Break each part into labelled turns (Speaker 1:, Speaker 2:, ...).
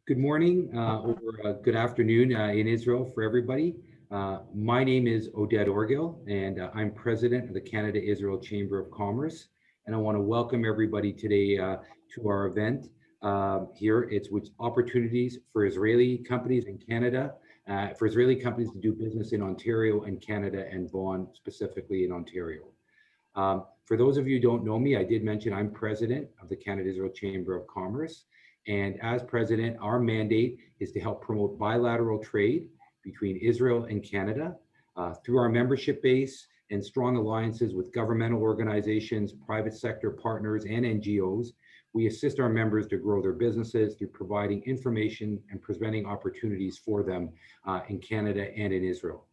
Speaker 1: Good morning or good afternoon in Israel for everybody. My name is Oded Orgil, and I'm president of the Canada-Israel Chamber of Commerce. And I want to welcome everybody today to our event here. It's with opportunities for Israeli companies in Canada, for Israeli companies to do business in Ontario and Canada and Vaughan, specifically in Ontario. For those of you who don't know me, I did mention I'm president of the Canada-Israel Chamber of Commerce. And as president, our mandate is to help promote bilateral trade between Israel and Canada through our membership base and strong alliances with governmental organizations, private sector partners, and NGOs. We assist our members to grow their businesses through providing information and presenting opportunities for them in Canada and in Israel.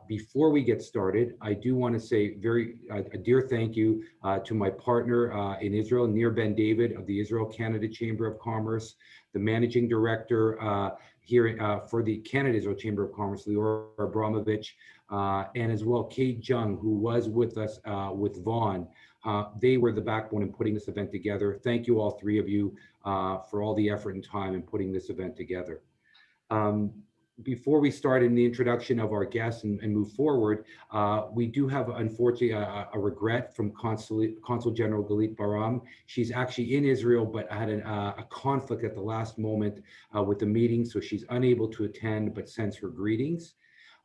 Speaker 1: Before we get started, I do want to say a dear thank you to my partner in Israel, Nir Ben David of the Israel-Canada Chamber of Commerce, the managing director here for the Canada-Israel Chamber of Commerce, Lior Abramovich, and as well Kate Jung, who was with us with Vaughan. They were the backbone in putting this event together. Thank you, all three of you, for all the effort and time in putting this event together. Before we start in the introduction of our guests and move forward, we do have, unfortunately, a regret from Consul General Galit Baram. She's actually in Israel, but had a conflict at the last moment with the meeting, so she's unable to attend, but sends her greetings.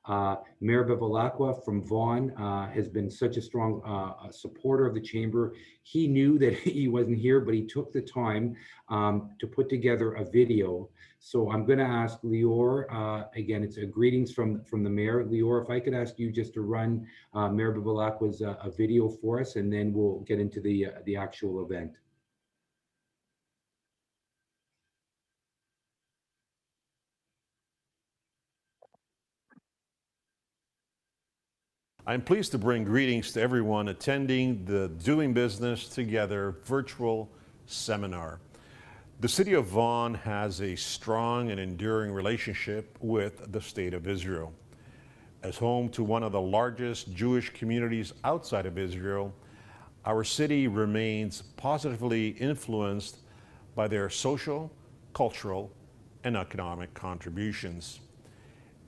Speaker 1: Mayor Bevilacqua from Vaughan has been such a strong supporter of the chamber. He knew that he wasn't here, but he took the time to put together a video. So I'm going to ask Lior, again, it's a greetings from the mayor. Lior, if I could ask you just to run Mayor Bevilacqua's a video for us, and then we'll get into the actual event.
Speaker 2: I'm pleased to bring greetings to everyone attending the Doing Business Together virtual seminar. The city of Vaughan has a strong and enduring relationship with the state of Israel. As home to one of the largest Jewish communities outside of Israel, our city remains positively influenced by their social, cultural, and economic contributions.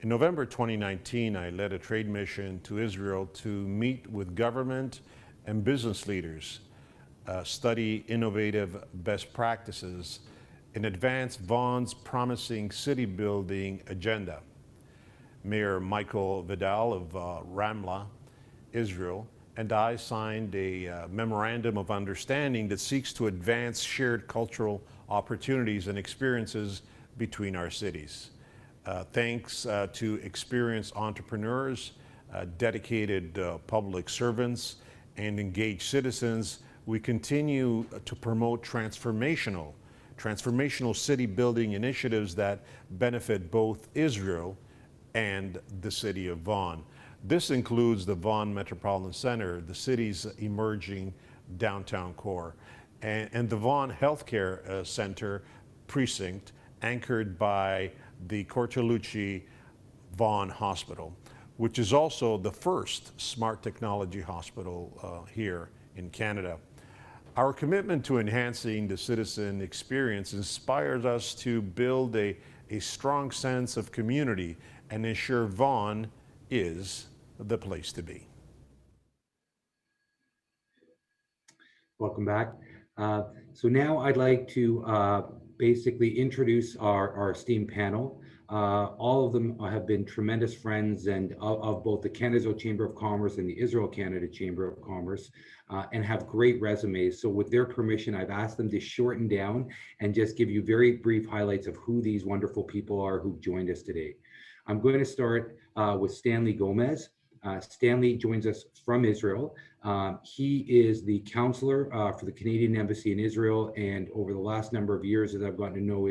Speaker 2: In November 2019, I led a trade mission to Israel to meet with government and business leaders, study innovative best practices, and advance Vaughan's promising city building agenda. Mayor Michael Vidal of Ramla, Israel, and I signed a memorandum of understanding that seeks to advance shared cultural opportunities and experiences between our cities. Thanks to experienced entrepreneurs, dedicated public servants, and engaged citizens, we continue to promote transformational city building initiatives that benefit both Israel and the city of Vaughan. This includes the Vaughan Metropolitan Center, the city's emerging downtown core, and the Vaughan Healthcare Center precinct, anchored by the Cortellucci Vaughan Hospital, which is also the first smart technology hospital here in Canada. Our commitment to enhancing the citizen experience inspires us to build a strong sense of community and ensure Vaughan is the place to be.
Speaker 1: Welcome back. So now I'd like to basically introduce our esteemed panel. All of them have been tremendous friends and of both the Canada-Israel Chamber of Commerce and the Israel-Canada Chamber of Commerce, and have great resumes. So with their permission, I've asked them to shorten down and just give you very brief highlights of who these wonderful people are who've joined us today. I'm going to start with Stanley Gomez. Stanley joins us from Israel. He is the counselor for the Canadian Embassy in Israel, and over the last number of years, as I've gotten to know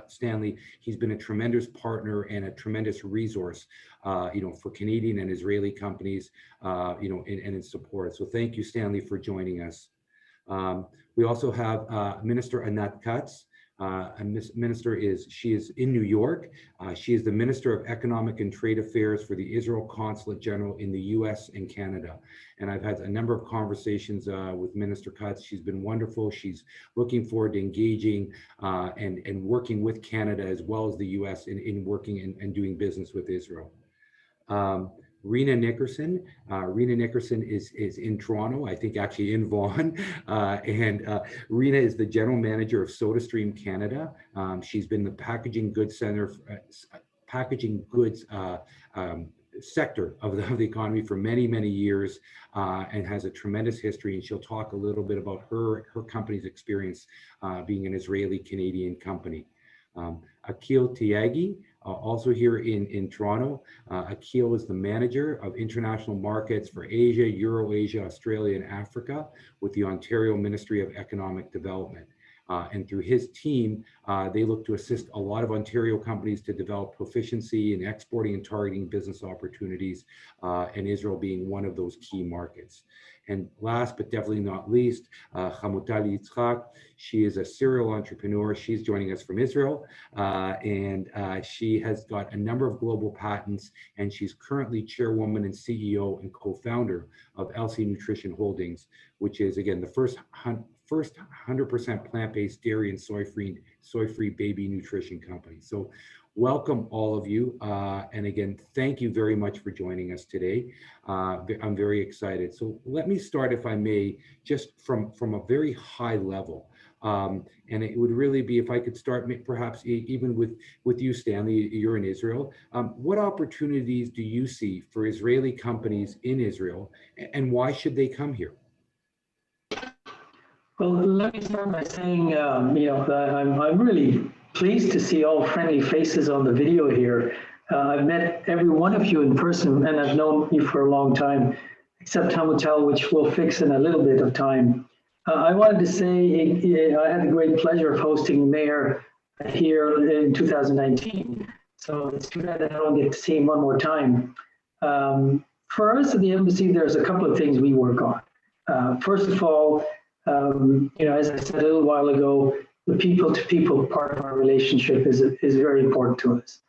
Speaker 1: Stanley, he's been a tremendous partner and a tremendous resource, for Canadian and Israeli companies, and in support. So thank you, Stanley, for joining us. We also have Minister Anat Katz. She is in New York. She is the Minister of Economic and Trade Affairs for the Israel Consulate General in the US and Canada. And I've had a number of conversations with Minister Katz. She's been wonderful. She's looking forward to engaging and working with Canada as well as the US in working and doing business with Israel. Rena Nickerson. Rena Nickerson is in Toronto, I think actually in Vaughan. Rena is the General Manager of SodaStream Canada. She's been the packaging goods sector of the economy for many, many years and has a tremendous history. And she'll talk a little bit about her company's experience being an Israeli-Canadian company. Akil Tiagi, also here in Toronto. Akil is the Manager of International Markets for Asia, Eurasia, Australia, and Africa with the Ontario Ministry of Economic Development. And through his team, they look to assist a lot of Ontario companies to develop proficiency in exporting and targeting business opportunities, and Israel being one of those key markets. And last but definitely not least, Hamutali Yitzchak. She is a serial entrepreneur. She's joining us from Israel, and she has got a number of global patents, and she's currently chairwoman and CEO and co-founder of LC Nutrition Holdings, which is, again, the first 100% plant-based dairy and soy-free baby nutrition company. So welcome all of you. And again, thank you very much for joining us today. I'm very excited. So let me start, if I may, just from a very high level. And it would really be, if I could start perhaps even with you, Stanley, you're in Israel. What opportunities do you see for Israeli companies in Israel, and why should they come here?
Speaker 3: Well, let me start by saying, I'm really pleased to see all friendly faces on the video here. I've met every one of you in person, and I've known you for a long time, except Hamutal, which we'll fix in a little bit of time. I wanted to say I had the great pleasure of hosting Mayor here in 2019, so it's too bad that I don't get to see him one more time. For us at the embassy, there's a couple of things we work on. First of all, as I said a little while ago, the people-to-people part of our relationship is very important to us.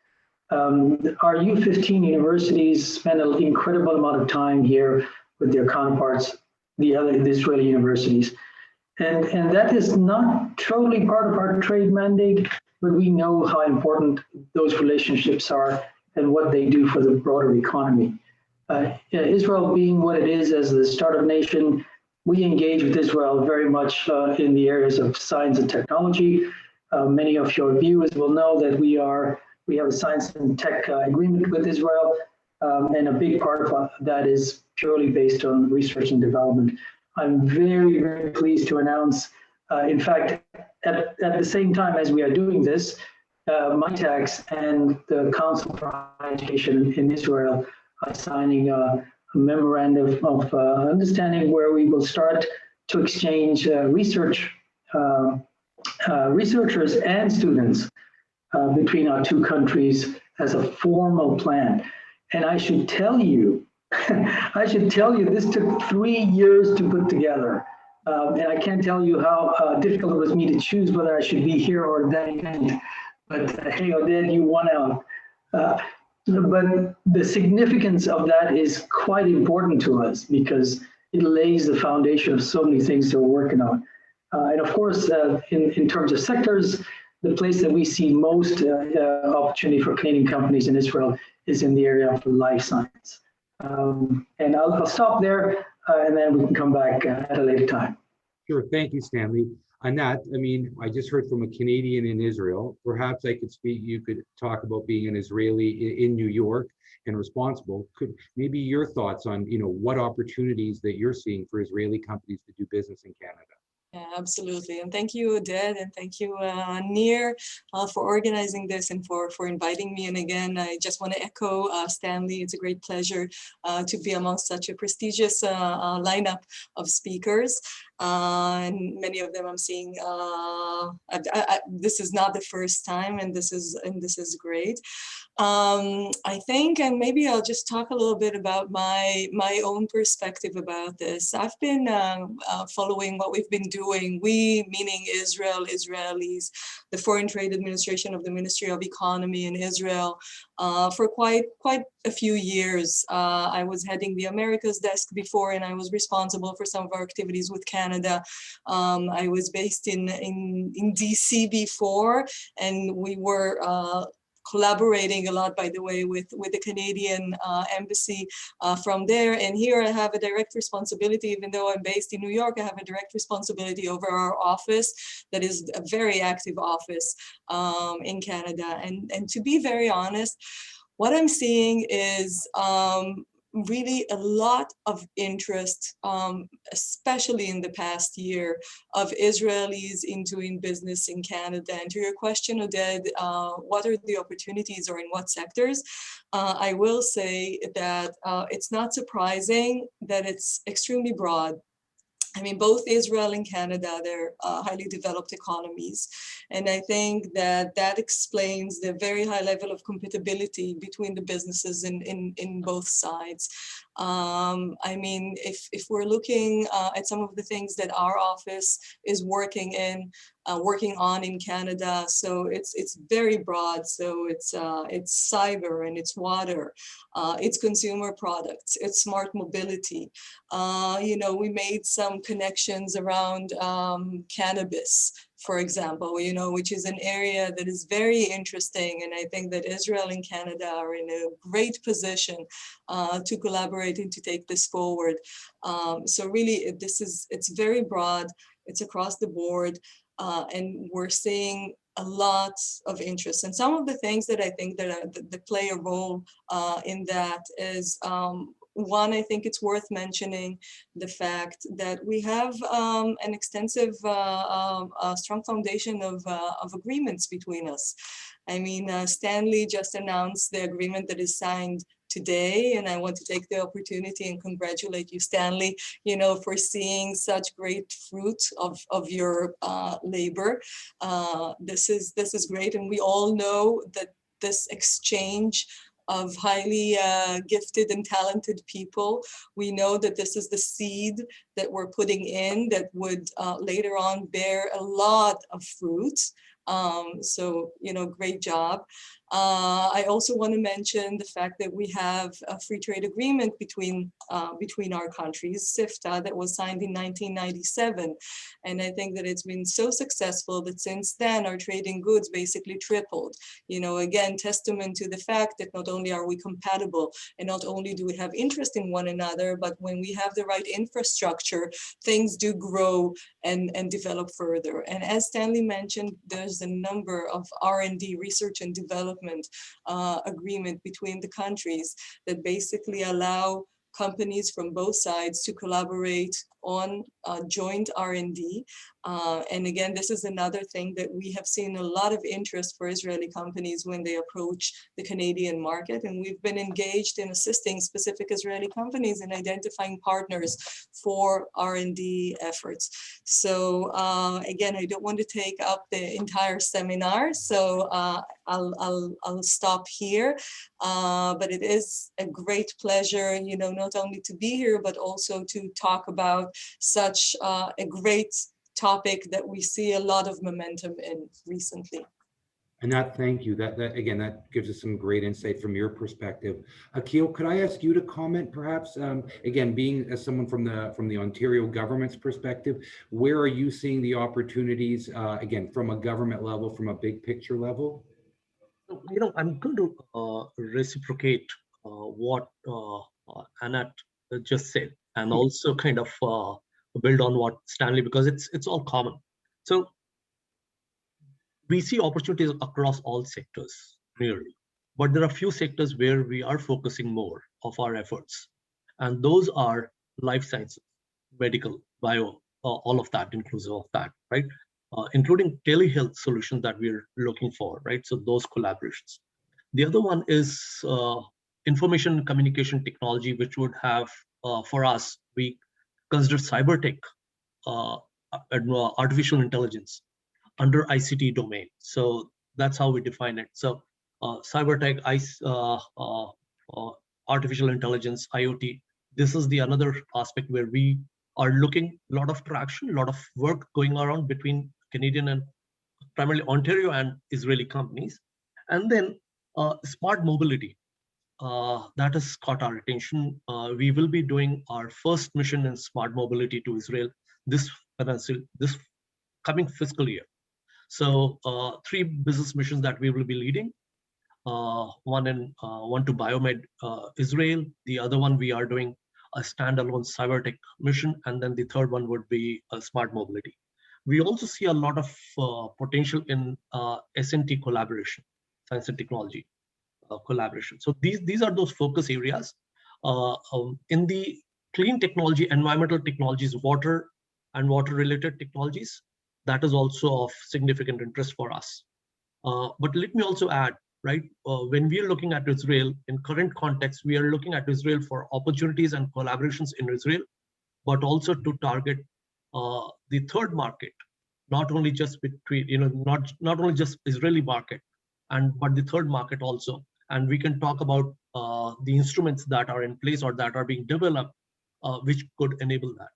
Speaker 3: Our U15 universities spend an incredible amount of time here with their counterparts, the Israeli universities. And that is not totally part of our trade mandate, but we know how important those relationships are and what they do for the broader economy. Israel being what it is as the startup nation, we engage with Israel very much in the areas of science and technology. Many of your viewers will know that we have a science and tech agreement with Israel, and a big part of that is purely based on research and development. I'm very, very pleased to announce, in fact, at the same time as we are doing this, MITAX and the Council for Higher Education in Israel are signing a memorandum of understanding where we will start to exchange researchers and students between our two countries as a formal plan. And I should tell you, this took 3 years to put together. And I can't tell you how difficult it was me to choose whether I should be here or at that event. But hey, Oded, you won out. But the significance of that is quite important to us because it lays the foundation of so many things that we're working on. And of course, in terms of sectors, the place that we see most opportunity for Canadian companies in Israel is in the area of life science. And I'll stop there, and then we can come back at a later time.
Speaker 1: Sure, thank you, Stanley. Anat, I just heard from a Canadian in Israel. Perhaps you could talk about being an Israeli in New York and responsible. Maybe your thoughts on, what opportunities that you're seeing for Israeli companies to do business in Canada?
Speaker 4: Yeah, absolutely. And thank you, Oded, and thank you, Nir, for organizing this and for inviting me. And again, I just want to echo Stanley. It's a great pleasure to be amongst such a prestigious lineup of speakers. and many of them I'm seeing. This is not the first time, and this is great. I think, and maybe I'll just talk a little bit about my own perspective about this. I've been following what we've been doing. We, meaning Israel, Israelis, the Foreign Trade Administration of the Ministry of Economy in Israel, for quite a few years. I was heading the Americas desk before, and I was responsible for some of our activities with Canada. I was based in DC before, and we were collaborating a lot, by the way, with the Canadian embassy from there. And here I have a direct responsibility, even though I'm based in New York, I have a direct responsibility over our office that is a very active office in Canada. And to be very honest, what I'm seeing is really a lot of interest, especially in the past year, of Israelis in doing business in Canada. And to your question, Oded, what are the opportunities or in what sectors? I will say that it's not surprising that it's extremely broad. I mean, both Israel and Canada, they're highly developed economies. And I think that that explains the very high level of compatibility between the businesses in both sides. I mean, if we're looking at some of the things that our office is working on in Canada, so it's very broad. So it's cyber and it's water, it's consumer products, it's smart mobility. You know, we made some connections around cannabis, for example, you know, which is an area that is very interesting. And I think that Israel and Canada are in a great position to collaborate and to take this forward. So really, it's very broad, it's across the board, and we're seeing a lot of interest. And some of the things that I think that play a role in that is, one, I think it's worth mentioning the fact that we have an extensive, strong foundation of agreements between us. I mean, Stanley just announced the agreement that is signed today, and I want to take the opportunity and congratulate you, Stanley, you know, for seeing such great fruit of your labor. This is great, and we all know that this exchange of highly gifted and talented people, we know that this is the seed that we're putting in that would later on bear a lot of fruit. So, you know, great job. I also want to mention the fact that we have a free trade agreement between our countries, SIFTA, that was signed in 1997. And I think that it's been so successful that since then our trade in goods basically tripled. You know, again, testament to the fact that not only are we compatible and not only do we have interest in one another, but when we have the right infrastructure, things do grow and develop further. And as Stanley mentioned, there's a number of R&D, research and development agreement between the countries that basically allow companies from both sides to collaborate on joint R&D. And again, this is another thing that we have seen a lot of interest for Israeli companies when they approach the Canadian market. And we've been engaged in assisting specific Israeli companies in identifying partners for R&D efforts. So again, I don't want to take up the entire seminar, so I'll stop here. But it is a great pleasure, you know, not only to be here, but also to talk about such a great topic that we see a lot of momentum in recently.
Speaker 1: And thank you. That again, that gives us some great insight from your perspective. Akil, could I ask you to comment, perhaps? Again, being as someone from the Ontario government's perspective, where are you seeing the opportunities? Again, from a government level, from a big picture level.
Speaker 5: You know, I'm going to reciprocate what Anat just said, and also kind of build on what Stanley, because it's all common. So we see opportunities across all sectors, really, but there are a few sectors where we are focusing more of our efforts, and those are life sciences, medical, bio, all of that, inclusive of that, right? Including telehealth solutions that we're looking for, right? So those collaborations. The other one is information and communication technology, which would have, for us, we consider cyber tech artificial intelligence under ICT domain. So that's how we define it. So cyber tech, artificial intelligence, IoT. This is the another aspect where we are looking a lot of traction, a lot of work going around between Canadian and primarily Ontario and Israeli companies. And then smart mobility. That has caught our attention. We will be doing our first mission in smart mobility to Israel this coming fiscal year. So 3 business missions that we will be leading. One to Biomed Israel. The other one we are doing a standalone cyber tech mission, and then the third one would be smart mobility. We also see a lot of potential in S&T collaboration, science and technology collaboration. So these are those focus areas. In the clean technology, environmental technologies, water and water-related technologies, that is also of significant interest for us. But let me also add, right, when we are looking at Israel in current context, we are looking at Israel for opportunities and collaborations in Israel, but also to target the third market, not only just between, not only just Israeli market, but the third market also. And we can talk about the instruments that are in place or that are being developed, which could enable that.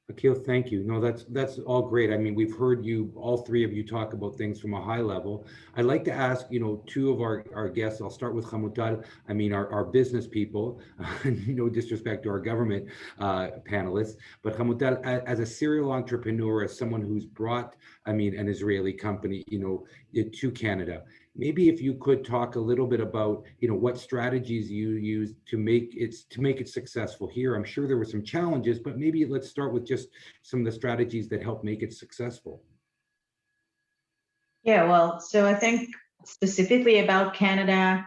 Speaker 1: Akil, thank you. No, that's all great. I mean, we've heard you, all 3 of you, talk about things from a high level. I'd like to ask, 2 of our guests. I'll start with Hamutal. I mean, our business people. No disrespect to our government panelists, but Hamutal, as a serial entrepreneur, as someone who's brought, an Israeli company, to Canada. Maybe if you could talk a little bit about, what strategies you use to make it successful here. I'm sure there were some challenges, but maybe let's start with just some of the strategies that help make it successful.
Speaker 6: Yeah, well, so I think specifically about Canada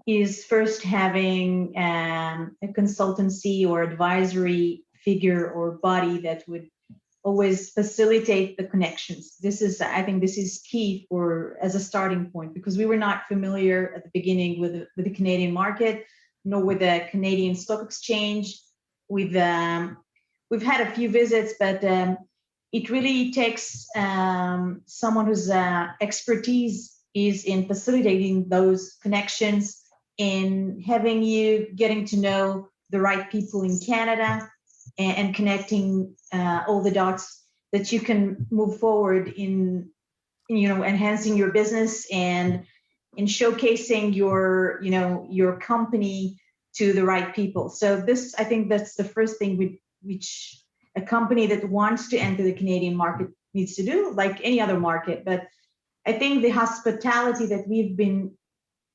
Speaker 6: is first having a consultancy or advisory figure or body that would always facilitate the connections. I think this is key as a starting point, because we were not familiar at the beginning with the Canadian market, nor with the Canadian Stock Exchange. We've had a few visits, but it really takes someone whose expertise is in facilitating those connections, in getting to know the right people in Canada, and connecting all the dots that you can move forward in enhancing your business and in showcasing your company to the right people. So I think that's the first thing which a company that wants to enter the Canadian market needs to do, like any other market. But I think the hospitality that we've been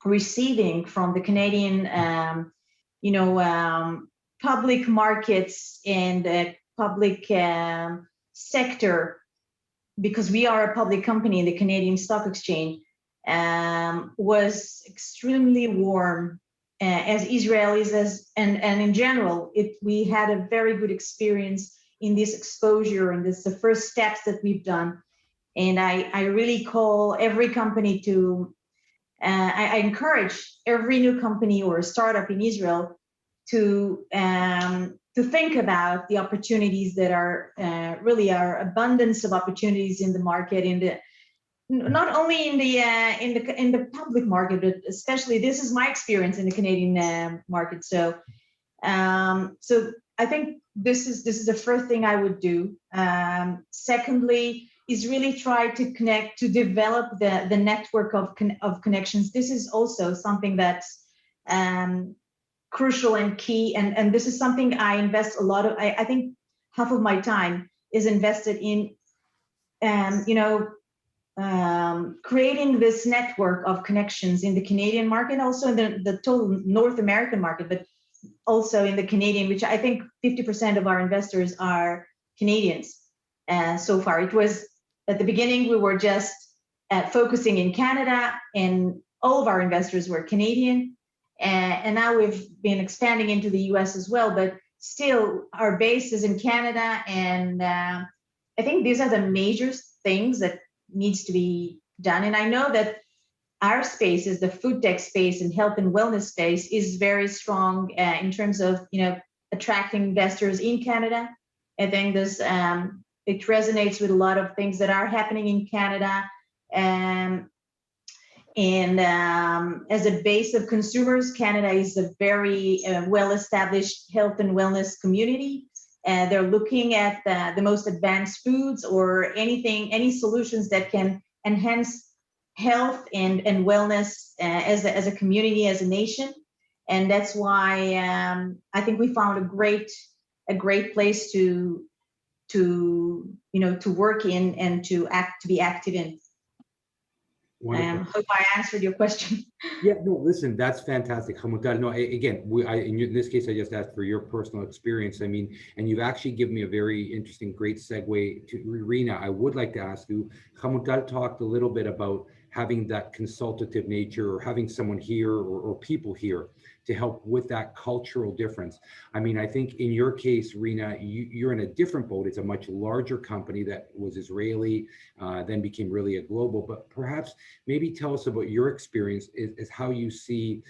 Speaker 6: receiving from the Canadian public markets and public sector, because we are a public company in the Canadian Stock Exchange, was extremely warm. As Israelis, and in general, we had a very good experience in this exposure, and this is the first steps that we've done. And I really call every company to, I encourage every new company or startup in Israel to think about the opportunities that are really our abundance of opportunities in the market, not only in the public market, but especially this is my experience in the Canadian market. So I think this is the first thing I would do. Secondly, is really try to develop the network of connections. This is also something that's crucial and key, and this is something I invest a lot of. I think half of my time is invested in creating this network of connections in the Canadian market, also in the total North American market, but also in the Canadian, which I think 50% of our investors are Canadians. So far, it was at the beginning we were just focusing in Canada, and all of our investors were Canadian. And now we've been expanding into the US as well, but still our base is in Canada. And I think these are the major things that needs to be done. And I know that our space is the food tech space and health and wellness space is very strong in terms of, attracting investors in Canada. I think this it resonates with a lot of things that are happening in Canada. And as a base of consumers, Canada is a very well-established health and wellness community. They're looking at the most advanced foods or any solutions that can enhance health and wellness as a community, as a nation. And that's why I think we found a great place to work in and to be active in.
Speaker 1: Wonderful.
Speaker 6: Hope I answered your question.
Speaker 1: Yeah, no, listen, that's fantastic. No, again, in this case, I just asked for your personal experience. I mean, and you've actually given me a very interesting, great segue to Rina. I would like to ask you, Hamutal talked a little bit about having that consultative nature or having someone here or people here to help with that cultural difference. I mean, I think in your case, Rina, you're in a different boat. It's a much larger company that was Israeli, then became really a global, but perhaps maybe tell us about your experience is how you see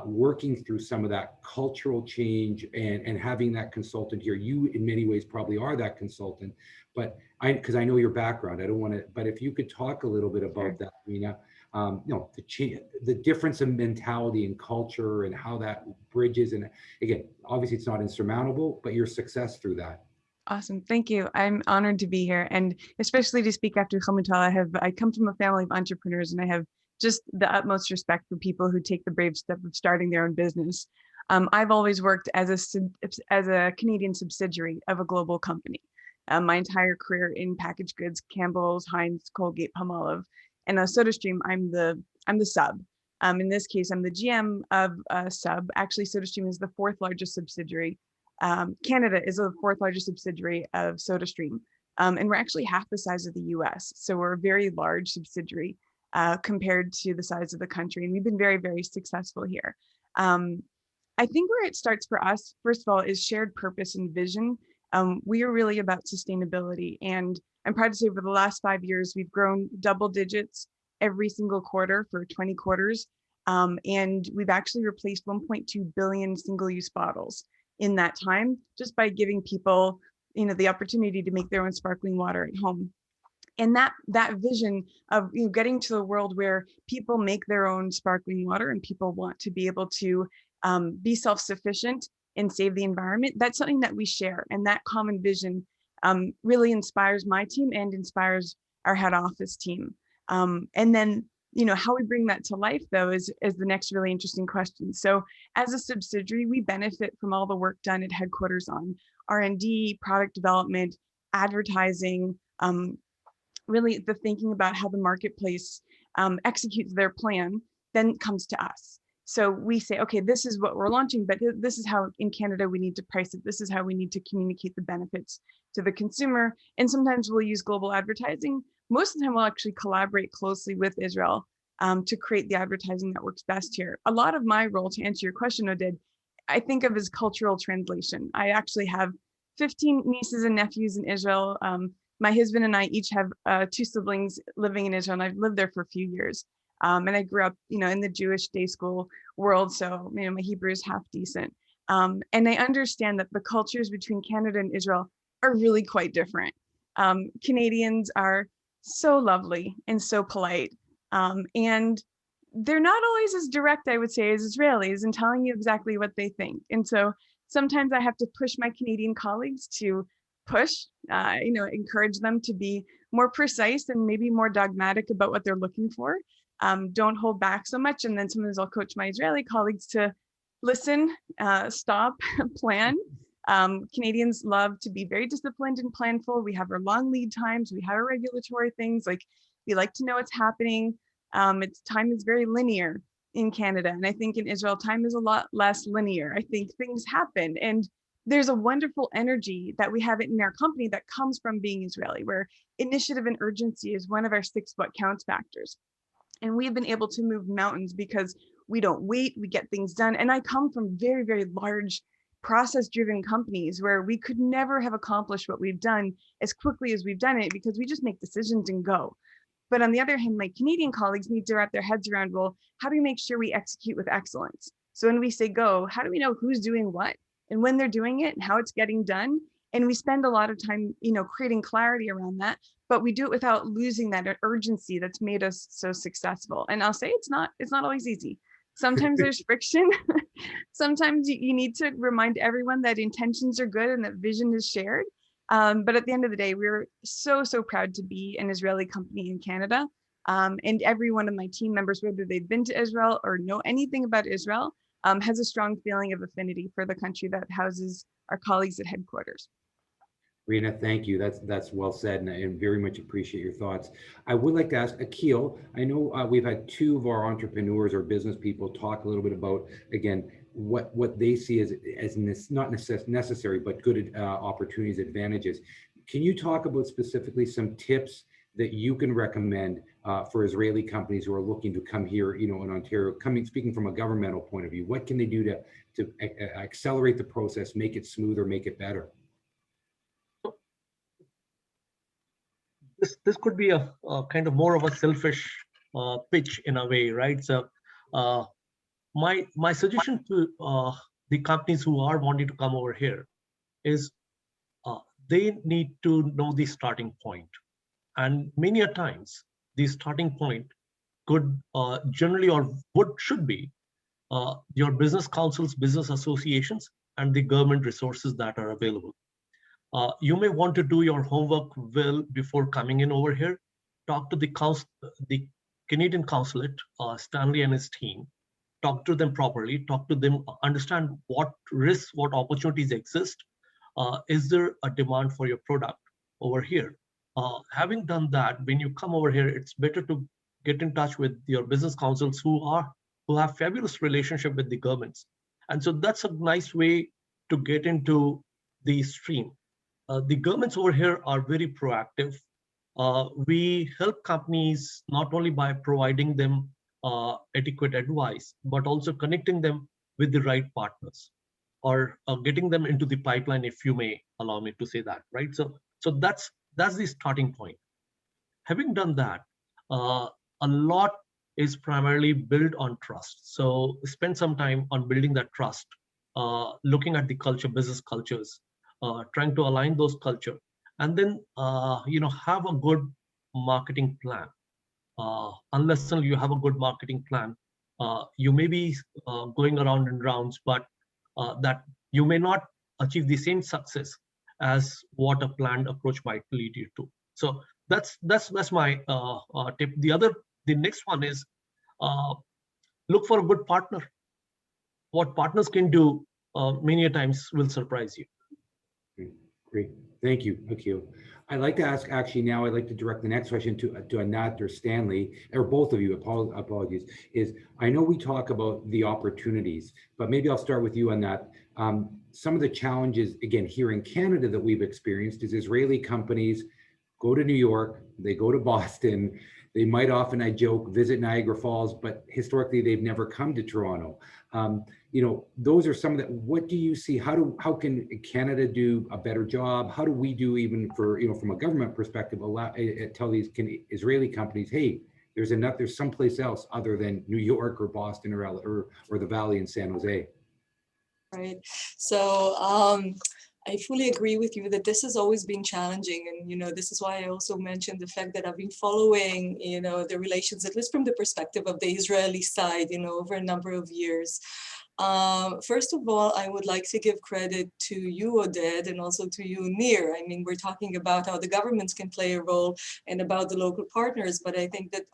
Speaker 1: working through some of that cultural change and having that consultant here. You in many ways probably are that consultant, but because I know your background, I don't want to, but if you could talk a little bit about that, Rina, the difference in mentality and culture and how that bridges. And again, obviously it's not insurmountable, but your success through that.
Speaker 7: Awesome. Thank you. I'm honored to be here, and especially to speak after Hamutal. I come from a family of entrepreneurs, and I have just the utmost respect for people who take the brave step of starting their own business. I've always worked as a Canadian subsidiary of a global company. My entire career in packaged goods, Campbell's, Heinz, Colgate, Palmolive, and SodaStream. I'm the sub. In this case, I'm the GM of sub. Actually, SodaStream is the fourth largest subsidiary. Canada is the fourth largest subsidiary of SodaStream, and we're actually half the size of the US. So we're a very large subsidiary compared to the size of the country. And we've been very, very successful here. I think where it starts for us, first of all, is shared purpose and vision. We are really about sustainability. And I'm proud to say over the last 5 years, we've grown double digits every single quarter for 20 quarters. And we've actually replaced 1.2 billion single-use bottles in that time, just by giving people, the opportunity to make their own sparkling water at home. And that vision of getting to a world where people make their own sparkling water and people want to be able to be self-sufficient and save the environment, that's something that we share. And that common vision really inspires my team and inspires our head office team. And then how we bring that to life, though, is the next really interesting question. So as a subsidiary, we benefit from all the work done at headquarters on R&D, product development, advertising, really the thinking about how the marketplace executes their plan, then comes to us. So we say, okay, this is what we're launching, but this is how in Canada we need to price it. This is how we need to communicate the benefits to the consumer. And sometimes we'll use global advertising. Most of the time we'll actually collaborate closely with Israel to create the advertising that works best here. A lot of my role, to answer your question, Oded, I think of as cultural translation. I actually have 15 nieces and nephews in Israel. My husband and I each have 2 siblings living in Israel, and I've lived there for a few years. And I grew up, in the Jewish day school world, so my Hebrew is half decent. And I understand that the cultures between Canada and Israel are really quite different. Canadians are so lovely and so polite, and they're not always as direct, I would say, as Israelis in telling you exactly what they think. And so sometimes I have to push my Canadian colleagues to encourage them to be more precise and maybe more dogmatic about what they're looking for. Don't hold back so much. And then sometimes I'll coach my Israeli colleagues to listen, stop, plan. Canadians love to be very disciplined and planful. We have our long lead times. We have our regulatory things. Like, we like to know what's happening. Time is very linear in Canada. And I think in Israel, time is a lot less linear. I think things happen. And there's a wonderful energy that we have in our company that comes from being Israeli, where initiative and urgency is one of our 6 what counts factors. And we've been able to move mountains because we don't wait, we get things done. And I come from very, very large process-driven companies where we could never have accomplished what we've done as quickly as we've done it because we just make decisions and go. But on the other hand, my Canadian colleagues need to wrap their heads around, well, how do we make sure we execute with excellence? So when we say go, how do we know who's doing what and when they're doing it and how it's getting done? And we spend a lot of time, creating clarity around that, but we do it without losing that urgency that's made us so successful. And I'll say it's not always easy. Sometimes there's friction. Sometimes you need to remind everyone that intentions are good and that vision is shared. But at the end of the day, we're so proud to be an Israeli company in Canada. And every one of my team members, whether they've been to Israel or know anything about Israel, has a strong feeling of affinity for the country that houses our colleagues at headquarters.
Speaker 1: Rena, thank you. That's well said, and I very much appreciate your thoughts. I would like to ask Akil. I know we've had two of our entrepreneurs or business people talk a little bit about, again, what they see as not necessary, but good opportunities, advantages. Can you talk about specifically some tips that you can recommend for Israeli companies who are looking to come here, in Ontario, speaking from a governmental point of view? What can they do to accelerate the process, make it smoother, make it better?
Speaker 5: This could be a kind of more of a selfish pitch in a way, right? So my suggestion to the companies who are wanting to come over here is they need to know the starting point. And many a times, the starting point could generally or should be your business councils, business associations, and the government resources that are available. You may want to do your homework well before coming in over here. Talk to the Canadian consulate, Stanley and his team. Talk to them properly. Talk to them. Understand what risks, what opportunities exist. Is there a demand for your product over here? Having done that, when you come over here, it's better to get in touch with your business councils who have fabulous relationship with the governments, and so that's a nice way to get into the stream. The governments over here are very proactive. We help companies not only by providing them adequate advice, but also connecting them with the right partners or getting them into the pipeline, if you may allow me to say that, right? So that's the starting point. Having done that, a lot is primarily built on trust. So spend some time on building that trust, looking at the culture, business cultures, trying to align those culture, and then have a good marketing plan. Unless you have a good marketing plan, you may be going around in rounds, but that you may not achieve the same success as what a planned approach might lead you to. So that's my tip. The next one is look for a good partner. What partners can do many times will surprise you.
Speaker 1: Great. Thank you, Akil. I'd like to ask, I'd like to direct the next question to Anat or Stanley, or both of you, apologies, is I know we talk about the opportunities, but maybe I'll start with you on that. Some of the challenges, again, here in Canada that we've experienced is Israeli companies go to New York, they go to Boston, they might often, I joke, visit Niagara Falls, but historically they've never come to Toronto. Those are some of the, what do you see? How can Canada do a better job? How do we do, even for, from a government perspective, tell these Israeli companies, hey, there's someplace else other than New York or Boston or the Valley in San Jose.
Speaker 4: Right. So I fully agree with you that this has always been challenging. And, this is why I also mentioned the fact that I've been following, the relations, at least from the perspective of the Israeli side, over a number of years. First of all, I would like to give credit to you, Oded, and also to you, Nir. I mean, we're talking about how the governments can play a role and about the local partners, but I think that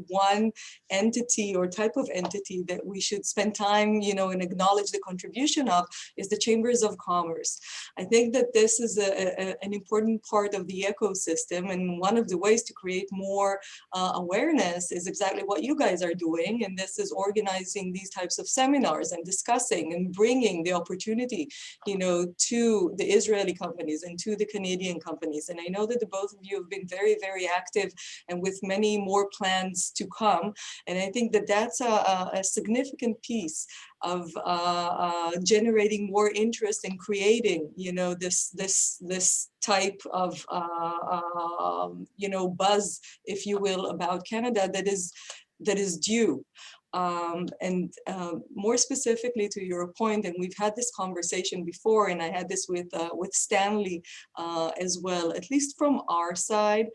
Speaker 4: one entity or type of entity that we should spend time, and acknowledge the contribution of is the chambers of commerce. I think that this is an important part of the ecosystem, and one of the ways to create more awareness is exactly what you guys are doing, and this is organizing these types of seminars and discussing and bringing the opportunity, to the Israeli companies and to the Canadian companies. And I know that the both of you have been very, very active and with many more plans to come. And I think that that's a significant piece of generating more interest in creating, this type of, buzz, if you will, about Canada that is due. More specifically to your point, and we've had this conversation before, and I had this with Stanley as well, at least from our side.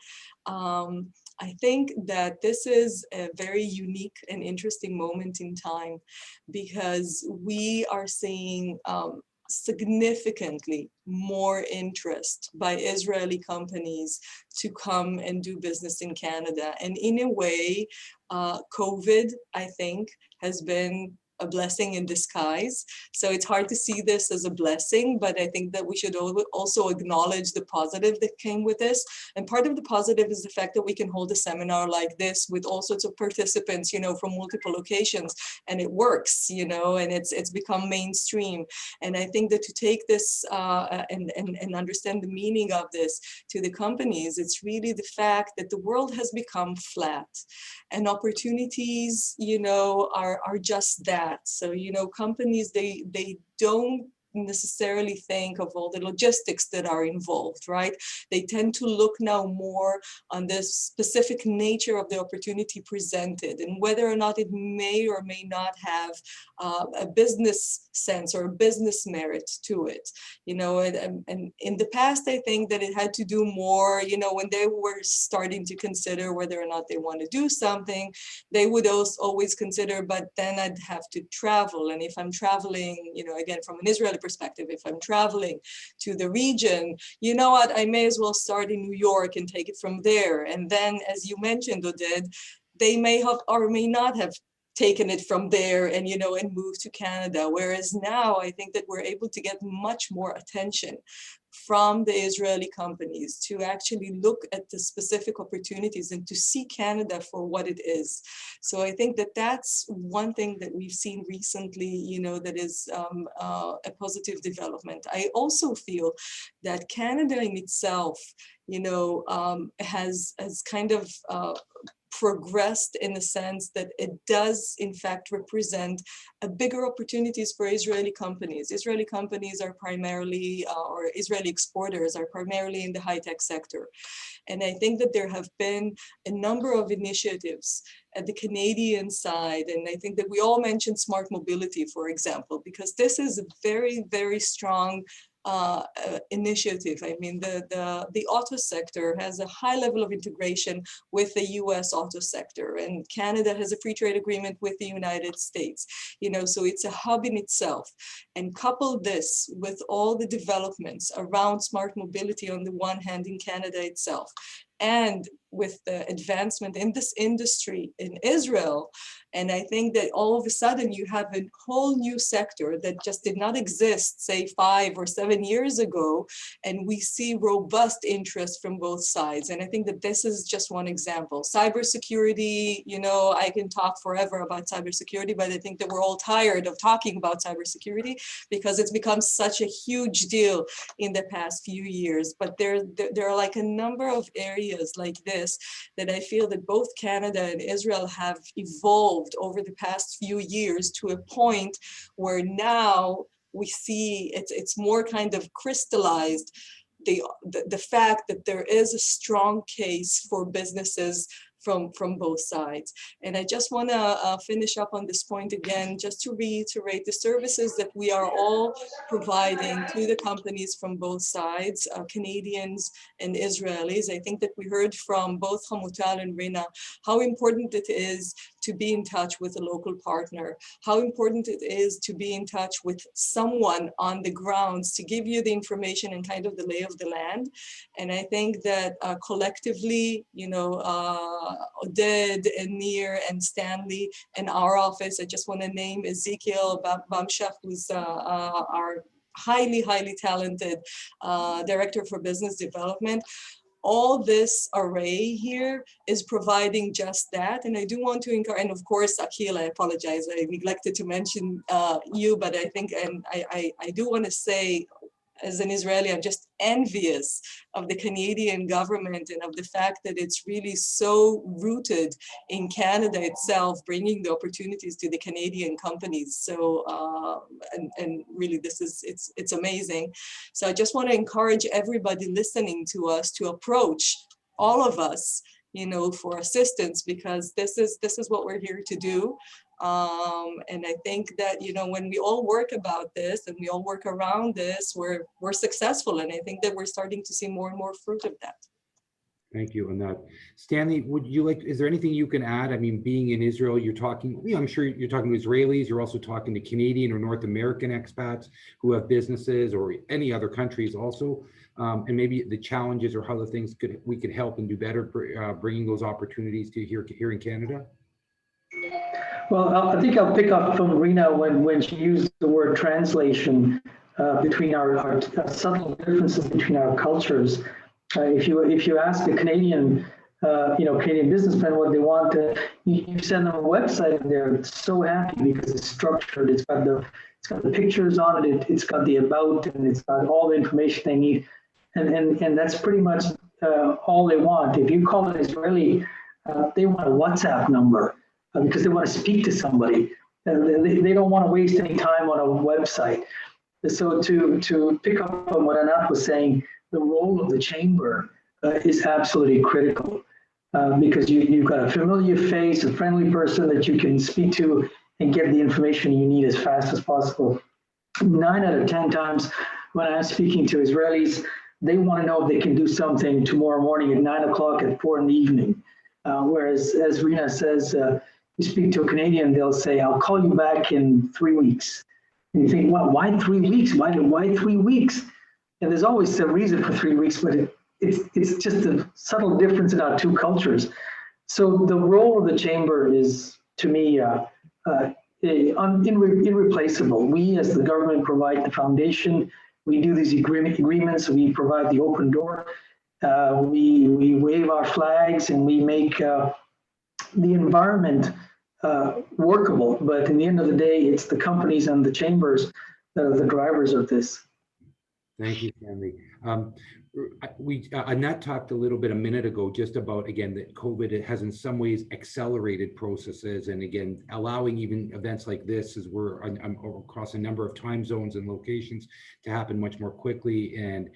Speaker 4: I think that this is a very unique and interesting moment in time, because we are seeing significantly more interest by Israeli companies to come and do business in Canada. And in a way, COVID, I think, has been a blessing in disguise. So it's hard to see this as a blessing, but I think that we should also acknowledge the positive that came with this. And part of the positive is the fact that we can hold a seminar like this with all sorts of participants, you know, from multiple locations, and it works, you know, and it's become mainstream. And I think that to take this and understand the meaning of this to the companies, it's really the fact that the world has become flat, and opportunities, you know, are just that. So, you know, companies, they don't necessarily think of all the logistics that are involved, right? They tend to look now more on the specific nature of the opportunity presented and whether or not it may or may not have a business sense or business merit to it, you know. And in the past, I think that it had to do more, you know, when they were starting to consider whether or not they want to do something, they would also always consider, but then I'd have to travel. And if I'm traveling, you know, again, from an Israeli perspective, if I'm traveling to the region, you know what, I may as well start in New York and take it from there. And then, as you mentioned, Oded, they may have or may not have taken it from there and, you know, and moved to Canada. Whereas now I think that we're able to get much more attention from the Israeli companies to actually look at the specific opportunities and to see Canada for what it is. So I think that that's one thing that we've seen recently, you know, that is a positive development. I also feel that Canada in itself, you know, has kind of progressed in the sense that it does in fact represent a bigger opportunities for Israeli companies. Israeli companies are primarily, or Israeli exporters are primarily in the high-tech sector. And I think that there have been a number of initiatives at the Canadian side. And I think that we all mentioned smart mobility, for example, because this is a very, very strong initiative. I mean, the auto sector has a high level of integration with the US auto sector, and Canada has a free trade agreement with the United States, you know, so it's a hub in itself. And couple this with all the developments around smart mobility on the one hand in Canada itself, and with the advancement in this industry in Israel. And I think that all of a sudden you have a whole new sector that just did not exist, say 5 or 7 years ago. And we see robust interest from both sides. And I think that this is just one example. Cybersecurity, you know, I can talk forever about cybersecurity, but I think that we're all tired of talking about cybersecurity because it's become such a huge deal in the past few years. But there are like a number of areas like this that I feel that both Canada and Israel have evolved over the past few years to a point where now we see it's more kind of crystallized the fact that there is a strong case for businesses from both sides. And I just want to finish up on this point again, just to reiterate the services that we are all providing to the companies from both sides, Canadians and Israelis. I think that we heard from both Hamutal and Rina how important it is to be in touch with a local partner, how important it is to be in touch with someone on the grounds to give you the information and kind of the lay of the land. And I think that collectively, you know, Oded and Nir and Stanley and our office, I just want to name Ezekiel Bamshach, who's our highly, highly talented Director for Business Development. All this array here is providing just that. And I do want to encourage, and of course, Akhil, I apologize, I neglected to mention you, but I think, and I do want to say, as an Israeli, I'm just envious of the Canadian government and of the fact that it's really so rooted in Canada itself, bringing the opportunities to the Canadian companies. So, and really this is, it's amazing. So I just want to encourage everybody listening to us to approach all of us, you know, for assistance, because this is what we're here to do. And I think that, you know, when we all work about this and we all work around this, we're successful. And I think that we're starting to see more and more fruit of that.
Speaker 1: Thank you on that. Stanley, would you like, is there anything you can add? I mean, being in Israel, you're talking, I'm sure you're talking to Israelis, you're also talking to Canadian or North American expats who have businesses or any other countries also, and maybe the challenges or how the things we could help and do better bringing those opportunities to here in Canada.
Speaker 3: Well, I think I'll pick up from Rena when she used the word translation between our subtle differences between our cultures. If you ask a Canadian, Canadian businessman what they want, you send them a website and they're so happy because it's structured. It's got the pictures on it. It's got the about, and it's got all the information they need, and that's pretty much all they want. If you call an Israeli, they want a WhatsApp number because they want to speak to somebody. They don't want to waste any time on a website. So to pick up on what Anat was saying, the role of the chamber is absolutely critical because you've got a familiar face, a friendly person that you can speak to and get the information you need as fast as possible. 9 out of 10 times when I'm speaking to Israelis, they want to know if they can do something tomorrow morning at 9 o'clock, at 4 in the evening. Whereas, as Rena says, you speak to a Canadian, they'll say, I'll call you back in 3 weeks. And you think, well, why 3 weeks? Why 3 weeks? And there's always a reason for 3 weeks, but it's just a subtle difference in our two cultures. So the role of the chamber is, to me, irreplaceable. We, as the government, provide the foundation. We do these agreements. We provide the open door. We wave our flags and we make the environment workable. But in the end of the day, it's the companies and the chambers that are the drivers of this.
Speaker 1: Thank you, Stanley. Annette talked a little bit a minute ago just about, again, that COVID has in some ways accelerated processes, and again, allowing even events like this as we're across a number of time zones and locations to happen much more quickly and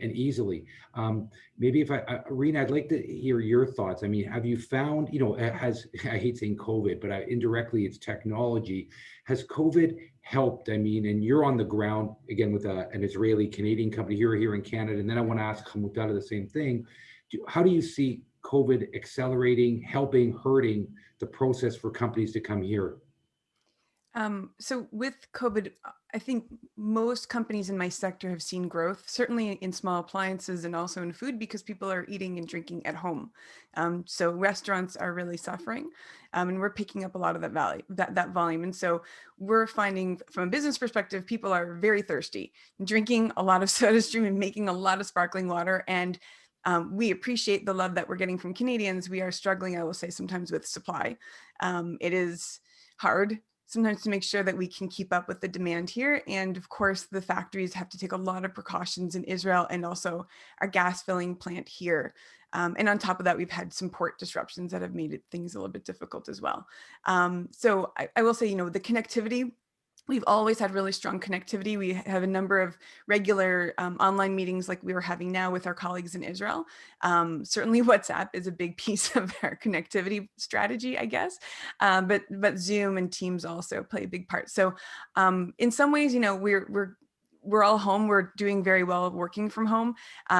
Speaker 1: easily. Maybe if Rena, I'd like to hear your thoughts. I mean, have you found, I hate saying COVID, but indirectly it's technology. Has COVID helped? I mean, and you're on the ground again with an Israeli Canadian company here in Canada, and then I want to ask Hamutala the same thing. How do you see COVID accelerating, helping, hurting the process for companies to come here?
Speaker 7: So with COVID, I think most companies in my sector have seen growth, certainly in small appliances and also in food, because people are eating and drinking at home. So restaurants are really suffering, and we're picking up a lot of that volume. And so we're finding, from a business perspective, people are very thirsty, drinking a lot of SodaStream and making a lot of sparkling water. And we appreciate the love that we're getting from Canadians. We are struggling, I will say, sometimes with supply. It is hard sometimes to make sure that we can keep up with the demand here. And of course, the factories have to take a lot of precautions in Israel and also our gas filling plant here. And on top of that, we've had some port disruptions that have made things a little bit difficult as well. So I will say, the connectivity, we've always had really strong connectivity. We have a number of regular online meetings like we were having now with our colleagues in Israel. Certainly WhatsApp is a big piece of our connectivity strategy, I guess. But Zoom and Teams also play a big part. So in some ways, we're all home. We're doing very well working from home.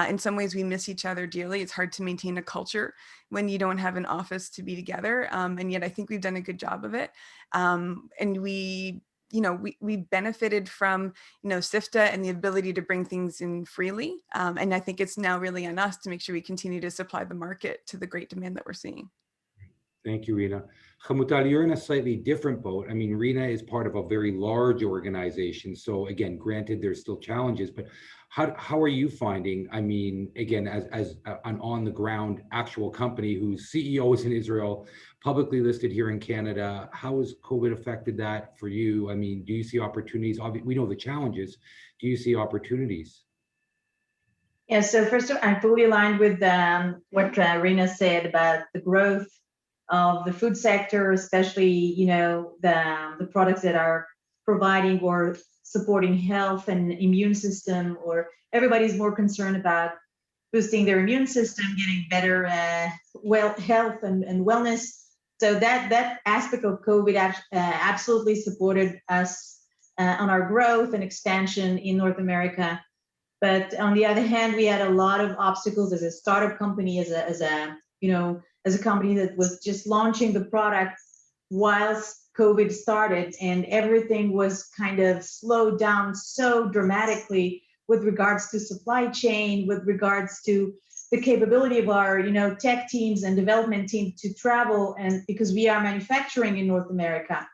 Speaker 7: In some ways, we miss each other dearly. It's hard to maintain a culture when you don't have an office to be together. And yet I think we've done a good job of it. And we benefited from, SIFTA and the ability to bring things in freely. And I think it's now really on us to make sure we continue to supply the market to the great demand that we're seeing.
Speaker 1: Thank you, Rena. Hamutal, you're in a slightly different boat. I mean, Rena is part of a very large organization. So again, granted, there's still challenges, but how are you finding, I mean, again, as an on the ground actual company whose CEO is in Israel, publicly listed here in Canada, how has COVID affected that for you? I mean, do you see opportunities? We know the challenges. Do you see opportunities?
Speaker 6: Yeah, so first of all, I'm fully aligned with what Rena said about the growth of the food sector, especially, the products that are providing or supporting health and immune system, or everybody's more concerned about boosting their immune system, getting better health and wellness. So that aspect of COVID absolutely supported us on our growth and expansion in North America. But on the other hand, we had a lot of obstacles as a startup company, as a company that was just launching the product whilst COVID started, and everything was kind of slowed down so dramatically with regards to supply chain, with regards to the capability of our, tech teams and development team to travel, and because we are manufacturing in North America.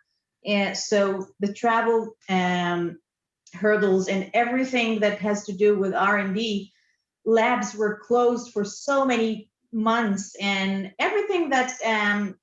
Speaker 6: And so the travel hurdles and everything that has to do with R&D labs were closed for so many months, and everything that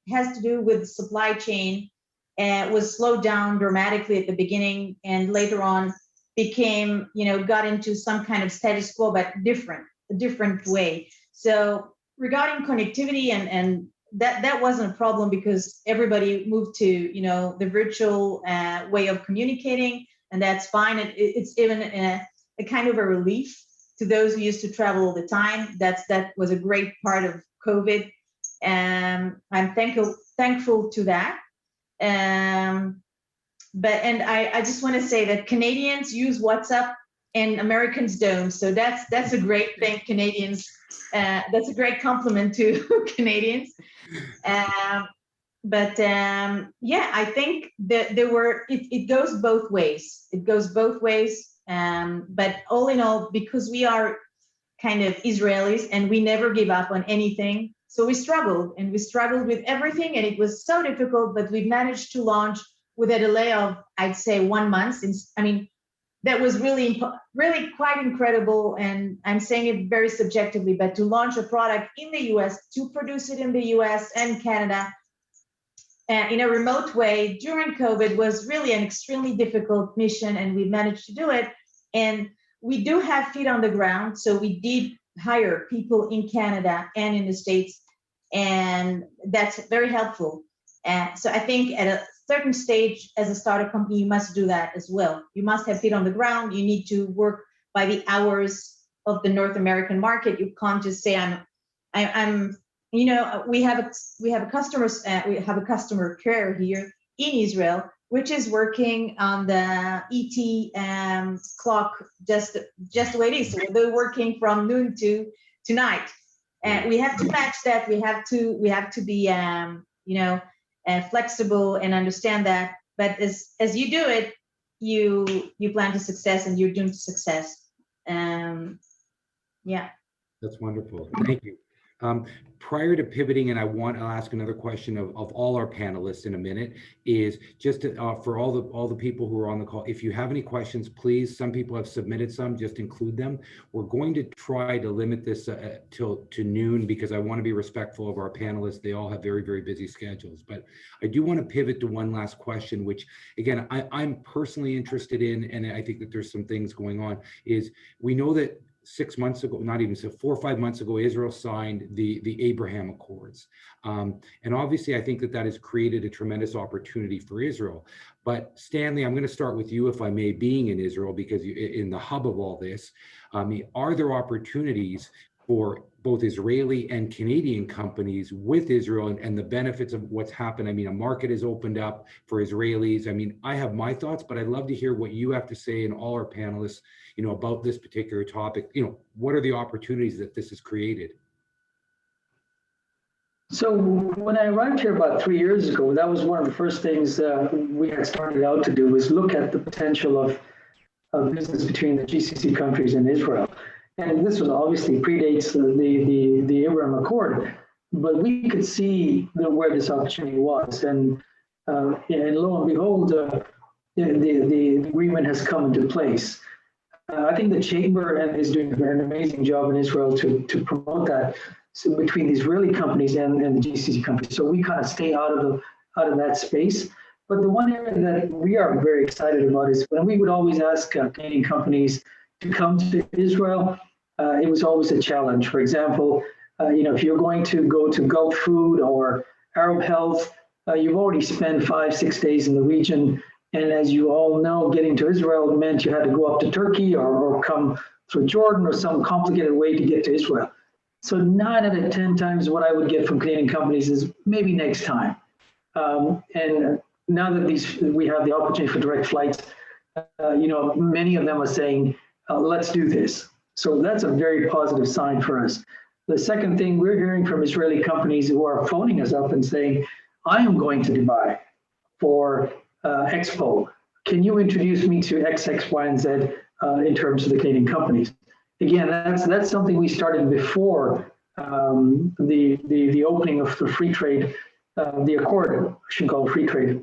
Speaker 6: has to do with supply chain was slowed down dramatically at the beginning, and later on became, got into some kind of status quo, but a different way. So regarding connectivity and that wasn't a problem, because everybody moved to, the virtual way of communicating, and that's fine. It's even a kind of a relief to those who used to travel all the time. That was a great part of COVID, and I'm thankful to that. But I just want to say that Canadians use WhatsApp and Americans don't. So that's a great thing, Canadians. That's a great compliment to Canadians. But I think that it goes both ways. It goes both ways. But all in all, because we are kind of Israelis and we never give up on anything, so we struggled with everything, and it was so difficult, but we managed to launch with a delay of, I'd say, 1 month. That was really quite incredible, and I'm saying it very subjectively, but to launch a product in the US, to produce it in the US and Canada in a remote way during COVID was really an extremely difficult mission, and we managed to do it. And we do have feet on the ground, so we did hire people in Canada and in the States, and that's very helpful. So I think at a certain stage as a startup company, you must do that as well. You must have feet on the ground. You need to work by the hours of the North American market. You can't just say we have a customer care here in Israel, which is working on the ET clock just the way it is. So they're working from noon to night, and we have to match that. We have to be flexible and understand that. But as you do it, you plan to success, and you're doomed to success. Yeah.
Speaker 1: That's wonderful. Thank you. Prior to pivoting, and I'll ask another question of all our panelists in a minute, is just to, for all the people who are on the call, if you have any questions, please, some people have submitted some, just include them. We're going to try to limit this to noon, because I want to be respectful of our panelists. They all have very, very busy schedules. But I do want to pivot to one last question, which again, I'm personally interested in, and I think that there's some things going on, is we know that 6 months ago, not even so, 4 or 5 months ago, Israel signed the Abraham Accords. And obviously, I think that has created a tremendous opportunity for Israel. But Stanley, I'm going to start with you, if I may, being in Israel, because in the hub of all this, are there opportunities for both Israeli and Canadian companies with Israel and the benefits of what's happened? I mean, a market has opened up for Israelis. I mean, I have my thoughts, but I'd love to hear what you have to say, and all our panelists, about this particular topic. What are the opportunities that this has created?
Speaker 3: So when I arrived here about 3 years ago, that was one of the first things we had started out to do, was look at the potential of business between the GCC countries and Israel. And this was obviously predates the Abraham Accord, but we could see where this opportunity was. And lo and behold, the agreement has come into place. I think the Chamber is doing an amazing job in Israel to promote that, so between the Israeli companies and the GCC countries. So we kind of stay out of that space. But the one area that we are very excited about is when we would always ask Canadian companies to come to Israel, it was always a challenge. For example, if you're going to go to Gulf Food or Arab Health, you've already spent 5-6 days in the region. And as you all know, getting to Israel meant you had to go up to Turkey or come through Jordan or some complicated way to get to Israel. So 9 out of 10 times what I would get from Canadian companies is maybe next time. And now that we have the opportunity for direct flights, many of them are saying, let's do this. So that's a very positive sign for us. The second thing, we're hearing from Israeli companies who are phoning us up and saying, I am going to Dubai for Expo. Can you introduce me to X, Y, and Z in terms of the Canadian companies? Again, that's something we started before the opening of the free trade, the accord, I should call it free trade.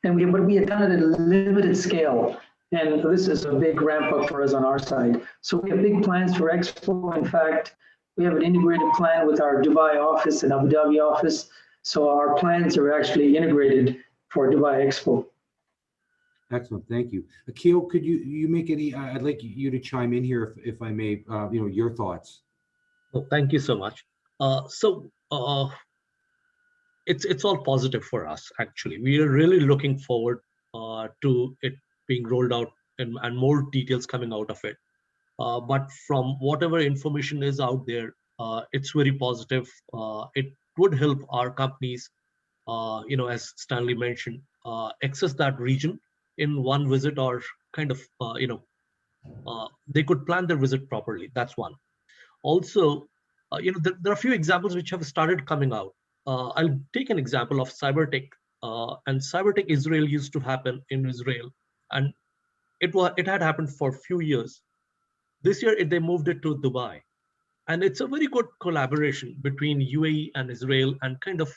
Speaker 3: But we had done it at a limited scale. And this is a big ramp up for us on our side. So we have big plans for Expo. In fact, we have an integrated plan with our Dubai office and Abu Dhabi office. So our plans are actually integrated for Dubai Expo.
Speaker 1: Excellent, thank you. Akil, could you make any, I'd like you to chime in here if I may, your thoughts.
Speaker 5: Well, thank you so much. It's all positive for us, actually. We are really looking forward to it being rolled out and more details coming out of it. But from whatever information is out there, it's very positive. It would help our companies, as Stanley mentioned, access that region in one visit, or kind of, they could plan their visit properly. That's one. Also, there are a few examples which have started coming out. I'll take an example of Cybertech, and Cybertech Israel used to happen in Israel, and it had happened for a few years. This year, they moved it to Dubai, and it's a very good collaboration between UAE and Israel. And kind of,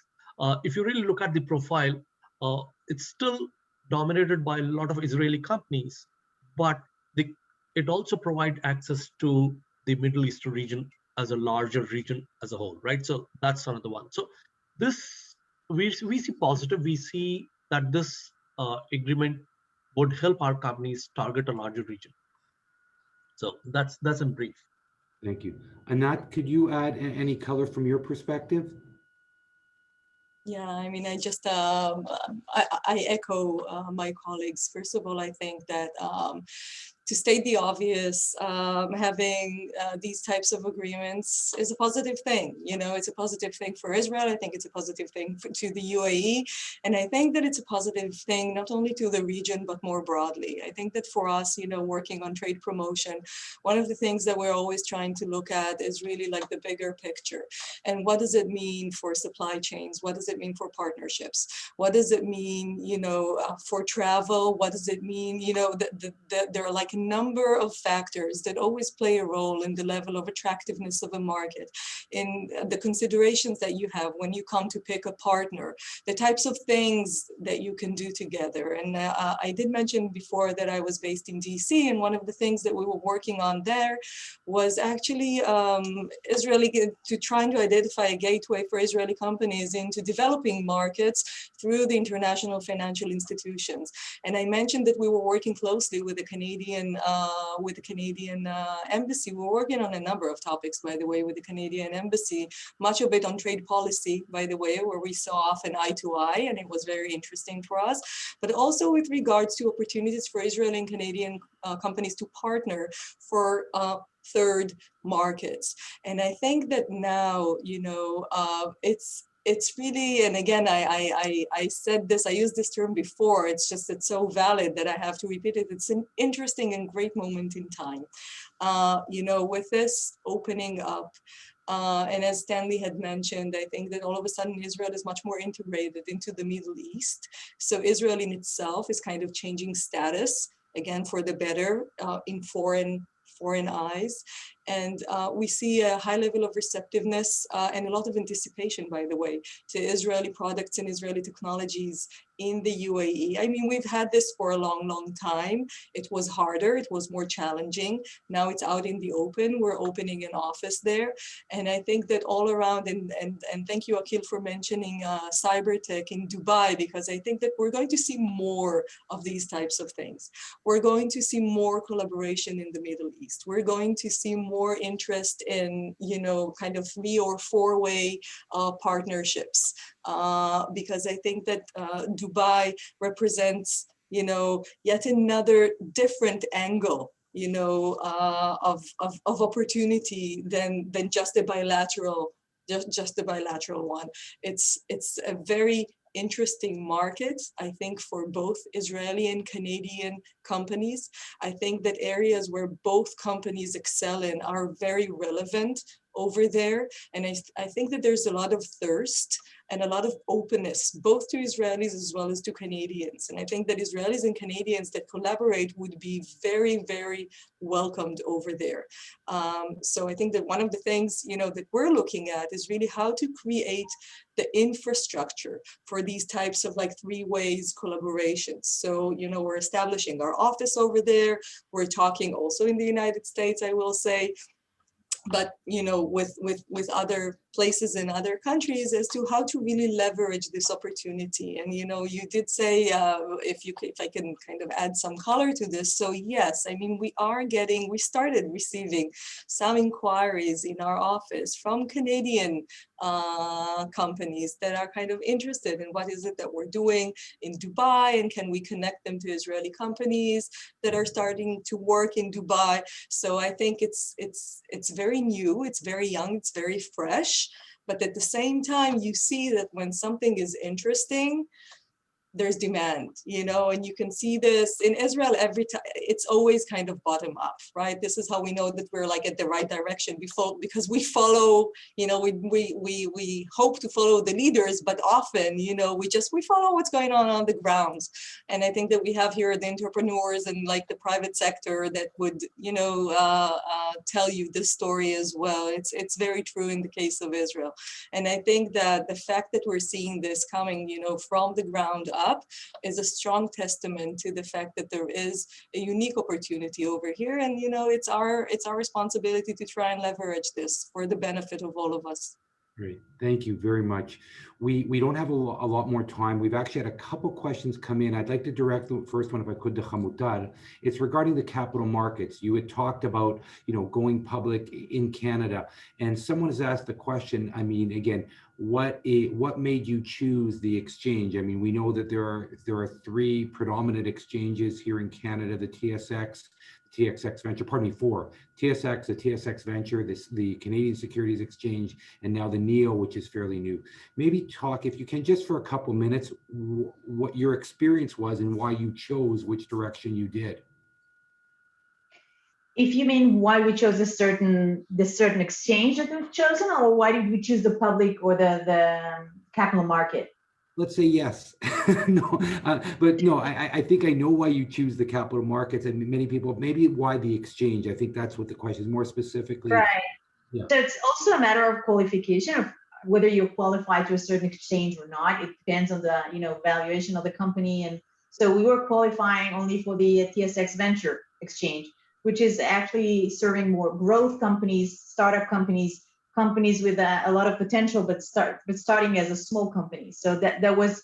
Speaker 5: if you really look at the profile, it's still dominated by a lot of Israeli companies, but it also provides access to the Middle East region as a larger region as a whole, right? So that's another one. So this, we see positive. We see that this agreement would help our companies target a larger region. So that's in brief.
Speaker 1: Thank you. Anat, could you add any color from your perspective?
Speaker 4: Yeah, I mean, I just, I echo my colleagues. First of all, I think that to state the obvious, having these types of agreements is a positive thing. It's a positive thing for Israel. I think it's a positive thing to the UAE. And I think that it's a positive thing, not only to the region, but more broadly. I think that for us, working on trade promotion, one of the things that we're always trying to look at is really like the bigger picture. And what does it mean for supply chains? What does it mean for partnerships? What does it mean, for travel? What does it mean, there are like a number of factors that always play a role in the level of attractiveness of a market, in the considerations that you have when you come to pick a partner, the types of things that you can do together. And I did mention before that I was based in DC, and one of the things that we were working on there was actually trying to identify a gateway for Israeli companies into developing markets through the international financial institutions. And I mentioned that we were working closely with the Canadian embassy. We're working on a number of topics, by the way, with the Canadian embassy, much of it on trade policy, by the way, where we saw off an eye to eye, and it was very interesting for us, but also with regards to opportunities for Israeli and Canadian companies to partner for third markets. And I think that now, it's really, and again, I said this, I used this term before, it's so valid that I have to repeat it. It's an interesting and great moment in time. With this opening up, and as Stanley had mentioned, I think that all of a sudden Israel is much more integrated into the Middle East. So Israel in itself is kind of changing status, again, for the better in foreign eyes. And we see a high level of receptiveness and a lot of anticipation, by the way, to Israeli products and Israeli technologies in the UAE. I mean, we've had this for a long, long time. It was harder, it was more challenging. Now it's out in the open. We're opening an office there. And I think that all around, and thank you, Akil, for mentioning Cybertech in Dubai, because I think that we're going to see more of these types of things. We're going to see more collaboration in the Middle East. We're going to see more interest in, kind of 3- or 4-way partnerships, because I think that Dubai represents, yet another different angle, of opportunity than just a bilateral, just a bilateral one. It's a very interesting market, I think, for both Israeli and Canadian companies. I think that areas where both companies excel in are very relevant over there. And I think that there's a lot of thirst and a lot of openness, both to Israelis as well as to Canadians. And I think that Israelis and Canadians that collaborate would be very, very welcomed over there. So I think that one of the things, that we're looking at is really how to create the infrastructure for these types of like three-ways collaborations. So, we're establishing our office over there. We're talking also in the United States, I will say, but with other places in other countries as to how to really leverage this opportunity. And you did say if I can kind of add some color to this. So yes, I mean we started receiving some inquiries in our office from Canadian companies that are kind of interested in what is it that we're doing in Dubai, and can we connect them to Israeli companies that are starting to work in Dubai. So I think it's very new, it's very young, it's very fresh, but at the same time, you see that when something is interesting, there's demand, and you can see this in Israel every time. It's always kind of bottom up, right? This is how we know that we're like at the right direction because we follow, we hope to follow the leaders, but often, we follow what's going on the ground. And I think that we have here the entrepreneurs and like the private sector that would, tell you this story as well. It's very true in the case of Israel. And I think that the fact that we're seeing this coming, from the ground up is a strong testament to the fact that there is a unique opportunity over here, and it's our responsibility to try and leverage this for the benefit of all of us.
Speaker 1: Great, thank you very much. We don't have a lot more time. We've actually had a couple questions come in. I'd like to direct the first one, if I could, to Hamutal. It's regarding the capital markets. You had talked about going public in Canada, and someone has asked the question. I mean, again, what made you choose the exchange? I mean, we know that there are three predominant exchanges here in Canada: the TSX, TSX Venture, pardon me, four: TSX, the TSX Venture, the Canadian Securities Exchange, and now the NEO, which is fairly new. Maybe talk, if you can, just for a couple minutes, what your experience was and why you chose which direction you did.
Speaker 6: If you mean why we chose this certain exchange that we've chosen, or why did we choose the public or the capital market?
Speaker 1: Let's say yes. No, but no, I think I know why you choose the capital markets, and many people, maybe why the exchange. I think that's what the question is more specifically.
Speaker 6: Right.
Speaker 1: Yeah.
Speaker 6: So it's also a matter of qualification, of whether you're qualified to a certain exchange or not. It depends on the valuation of the company. And so we were qualifying only for the TSX Venture Exchange, which is actually serving more growth companies, startup companies, companies with a lot of potential, but starting as a small company. So that was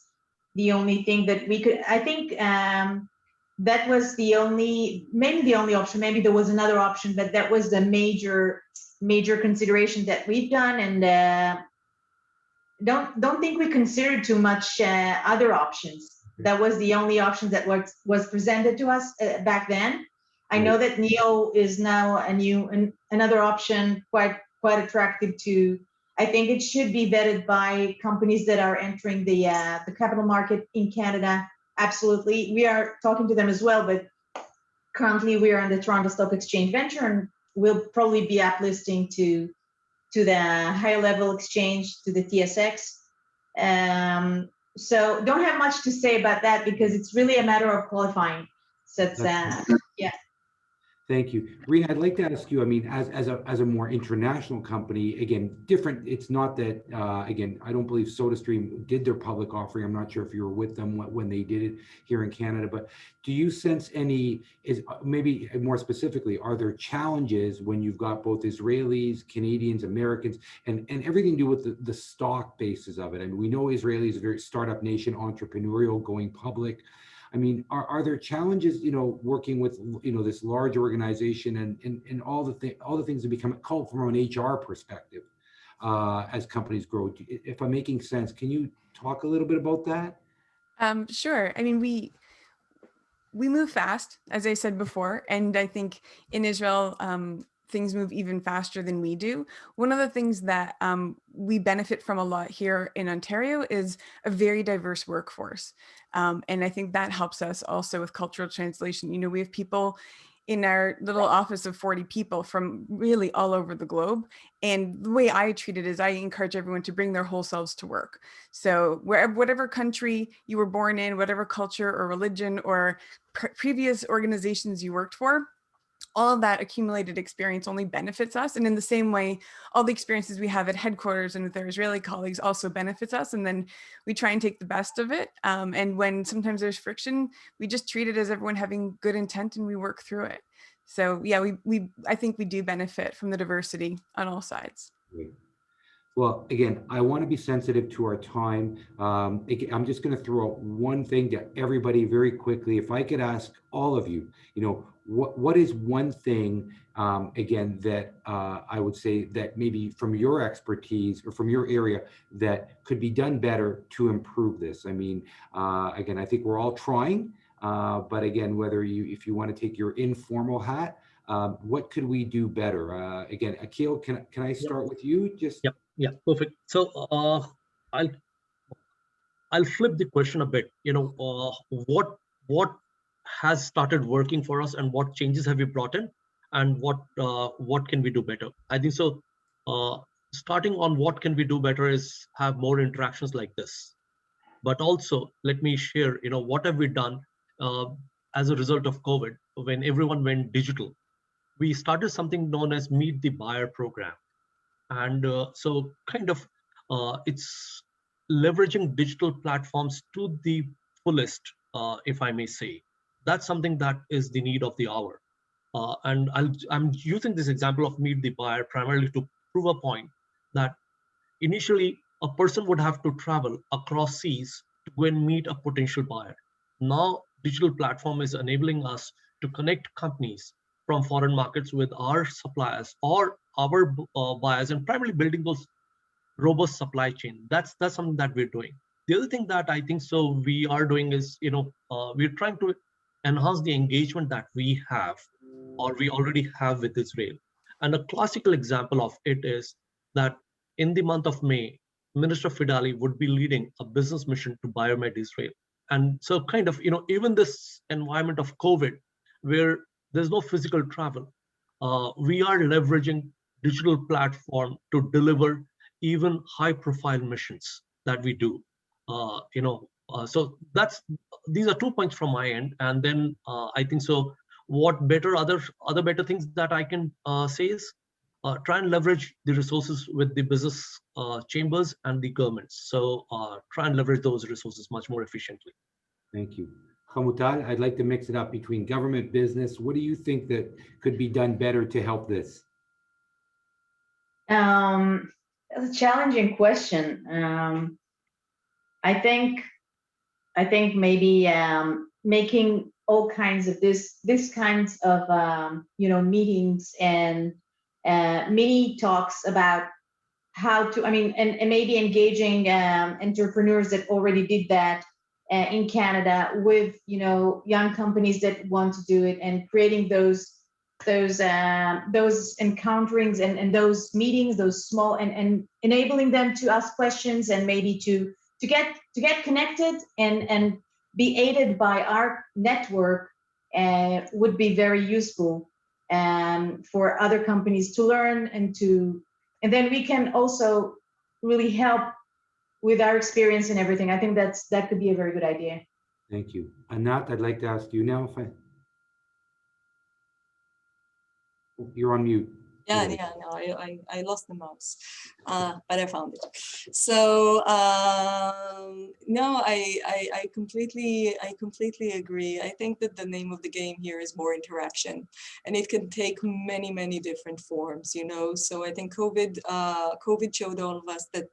Speaker 6: the only thing that we could. I think that was maybe the only option. Maybe there was another option, but that was the major consideration that we've done. And don't think we considered too much other options. That was the only option that was presented to us back then. I know that NEO is now another option, quite attractive to. I think it should be vetted by companies that are entering the capital market in Canada. Absolutely, we are talking to them as well, but currently we are on the Toronto Stock Exchange Venture, and we'll probably be uplisting to the higher level exchange, to the TSX. So don't have much to say about that because it's really a matter of qualifying. So it's yeah.
Speaker 1: Thank you. Rena, I'd like to ask you, I mean, as a more international company, again, different, it's not that, again, I don't believe SodaStream did their public offering. I'm not sure if you were with them when they did it here in Canada, but do you sense maybe more specifically, are there challenges when you've got both Israelis, Canadians, Americans, and everything to do with the stock basis of it? I mean, we know Israel is a very startup nation, entrepreneurial, going public. I mean, are there challenges, working with, this large organization and all the things that become called from an HR perspective as companies grow? If I'm making sense, can you talk a little bit about that?
Speaker 7: Sure. I mean, we move fast, as I said before, and I think in Israel, things move even faster than we do. One of the things that we benefit from a lot here in Ontario is a very diverse workforce. And I think that helps us also with cultural translation. You know, we have people in our little office of 40 people from really all over the globe. And the way I treat it is I encourage everyone to bring their whole selves to work. So whatever country you were born in, whatever culture or religion or previous organizations you worked for, all of that accumulated experience only benefits us. And in the same way, all the experiences we have at headquarters and with our Israeli colleagues also benefits us. And then we try and take the best of it. And when sometimes there's friction, we just treat it as everyone having good intent and we work through it. So yeah, I think we do benefit from the diversity on all sides.
Speaker 1: Great. Well, again, I want to be sensitive to our time. I'm just going to throw out one thing to everybody very quickly. If I could ask all of you, you know, what is one thing, again, that I would say that maybe from your expertise or from your area that could be done better to improve this? I mean, again, I think we're all trying, but again, if you want to take your informal hat, what could we do better? Again, Akil, can I start with you? Just
Speaker 5: Yeah, perfect. So I'll flip the question a bit. You know, what has started working for us, and what changes have we brought in, and what can we do better? I think so. Starting on what can we do better is have more interactions like this. But also, let me share. You know, what have we done as a result of COVID when everyone went digital? We started something known as Meet the Buyer program. And so kind of it's leveraging digital platforms to the fullest, if I may say. That's something that is the need of the hour. And I'm using this example of Meet the Buyer primarily to prove a point that initially a person would have to travel across seas to go and meet a potential buyer. Now, digital platform is enabling us to connect companies from foreign markets with our suppliers or our buyers, and primarily building those robust supply chain. That's something that we're doing. The other thing that I think so we are doing is, you know, we're trying to enhance the engagement that we have or we already have with Israel. And a classical example of it is that in the month of May, Minister Fidali would be leading a business mission to Biomed Israel. And so kind of, you know, even this environment of COVID, where there's no physical travel, we are leveraging digital platform to deliver even high profile missions that we do. So these are 2 points from my end. And then I think so what better other better things that I can say is try and leverage the resources with the business chambers and the governments. So try and leverage those resources much more efficiently.
Speaker 1: thank you. Hamutal, I'd like to mix it up between government, business. What do you think that could be done better to help this?
Speaker 6: That's a challenging question. I think maybe making all kinds of this kinds of meetings and mini talks about how to, and maybe engaging entrepreneurs that already did that in Canada with young companies that want to do it, and creating those encounterings and those meetings, those small, and enabling them to ask questions and maybe to get connected and be aided by our network would be very useful for other companies to learn, and then we can also really help with our experience and everything. I think that could be a very good idea.
Speaker 1: Thank you. Anat, I'd like to ask you now you're on mute.
Speaker 4: Yeah, no, I lost the mouse, but I found it. So no, I completely agree. I think that the name of the game here is more interaction, and it can take many different forms. So I think COVID showed all of us that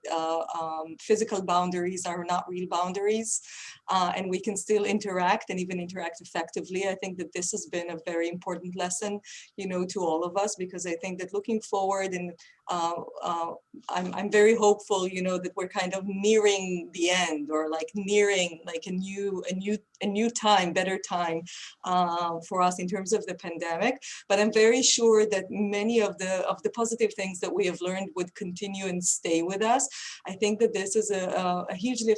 Speaker 4: physical boundaries are not real boundaries, and we can still interact and even interact effectively. I think that this has been a very important lesson, to all of us, because I think that looking forward in I'm very hopeful, you know, that we're kind of nearing the end, or like nearing like a new time, better time for us in terms of the pandemic. But I'm very sure that many of the positive things that we have learned would continue and stay with us. I think that this is a hugely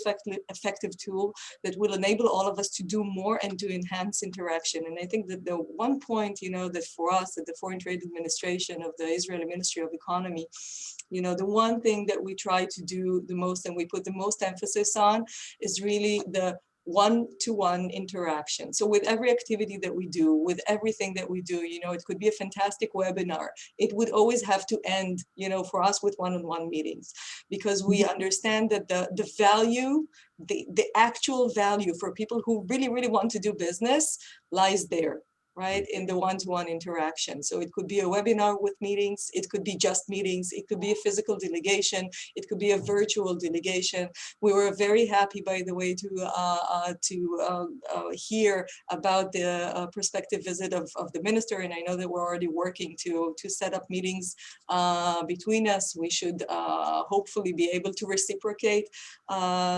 Speaker 4: effective tool that will enable all of us to do more and to enhance interaction. And I think that the one point, you know, that for us at the Foreign Trade Administration of the Israeli Ministry of Economy, you know, the one thing that we try to do the most and we put the most emphasis on is really the one-to-one interaction. So with every activity that we do, with everything that we do, you know, it could be a fantastic webinar. It would always have to end, you know, for us with one-on-one meetings, because we understand that the value, the actual value for people who really, really want to do business lies there, right, in the one-to-one interaction. So it could be a webinar with meetings, it could be just meetings, it could be a physical delegation, it could be a virtual delegation. We were very happy, by the way, to hear about the prospective visit of the minister, and I know that we're already working to set up meetings between us. We should hopefully be able to reciprocate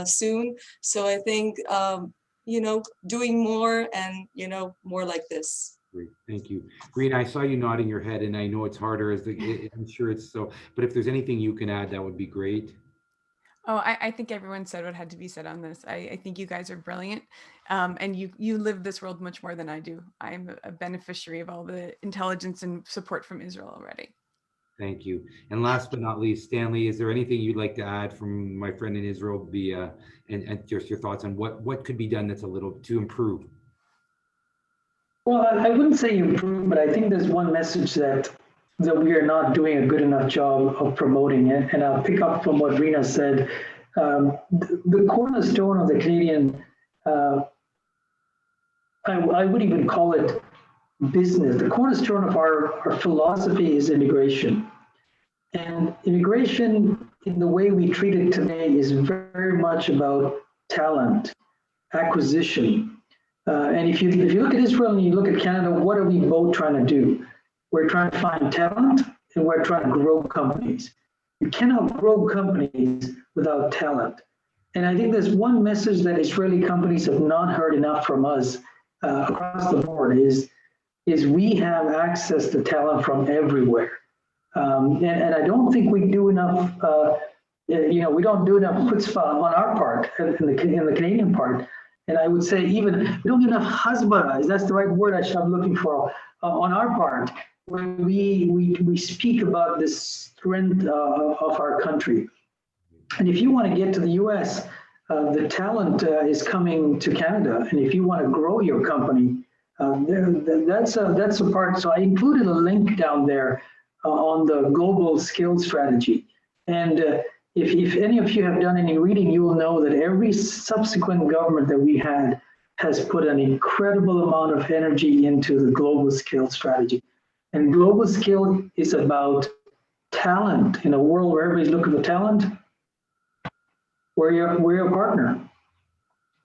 Speaker 4: soon. So I think you know, doing more and, you know, more like this.
Speaker 1: Great, thank you. Rena, I saw you nodding your head, and I know it's harder I'm sure it's so, but if there's anything you can add, that would be great.
Speaker 7: Oh, I think everyone said what had to be said on this. I think you guys are brilliant. And you live this world much more than I do. I'm a beneficiary of all the intelligence and support from Israel already.
Speaker 1: Thank you. And last but not least, Stanley, is there anything you'd like to add from my friend in Israel via, and just your thoughts on what could be done that's a little to improve?
Speaker 3: Well, I wouldn't say improve, but I think there's one message that we are not doing a good enough job of promoting it. And I'll pick up from what Rena said. The cornerstone of the Canadian, I would even call it business. The cornerstone of our philosophy is immigration. And immigration, in the way we treat it today, is very much about talent, acquisition. And if you look at Israel and you look at Canada, what are we both trying to do? We're trying to find talent, and we're trying to grow companies. You cannot grow companies without talent. And I think there's one message that Israeli companies have not heard enough from us across the board is we have access to talent from everywhere. And I don't think we do enough, you know, we don't do enough chutzpah on our part, in the Canadian part. And I would say even we don't do enough hasbara, that's the right word I'm looking for, on our part, when we speak about this strength of our country. And if you want to get to the US, the talent is coming to Canada. And if you want to grow your company, that's a part. So I included a link down there on the global skills strategy. And if any of you have done any reading, you will know that every subsequent government that we had has put an incredible amount of energy into the global skills strategy. And global skill is about talent. In a world where everybody's looking for talent, we're your partner.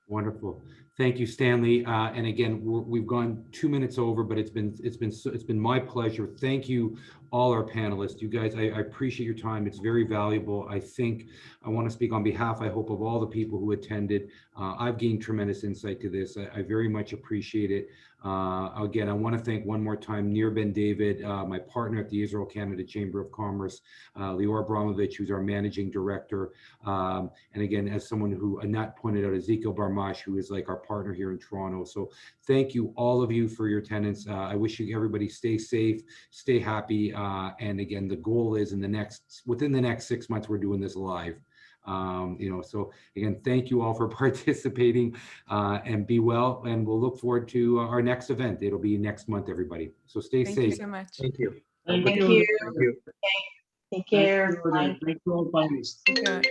Speaker 1: Wonderful. Thank you, Stanley. And again, we've gone 2 minutes over, but it's been my pleasure. Thank you, all our panelists. You guys, I appreciate your time. It's very valuable. I think I want to speak on behalf, I hope, of all the people who attended. I've gained tremendous insight to this. I very much appreciate it. Again, I want to thank one more time Nir Ben David, my partner at the Israel-Canada Chamber of Commerce, Lior Abramovich, who's our managing director. And again, as someone who Anat pointed out, Ezekiel Barmash, who is like our partner here in Toronto. So thank you, all of you, for your attendance. I wish you everybody stay safe, stay happy. And again, the goal is within the next 6 months, we're doing this live. You know, so again, thank you all for participating, and be well, and we'll look forward to our next event. It'll be next month, everybody. So stay safe.
Speaker 7: Thank you so much.
Speaker 5: Thank you.
Speaker 6: Thank you. Take care. Bye.
Speaker 3: Thank you all, panelists.
Speaker 7: Good.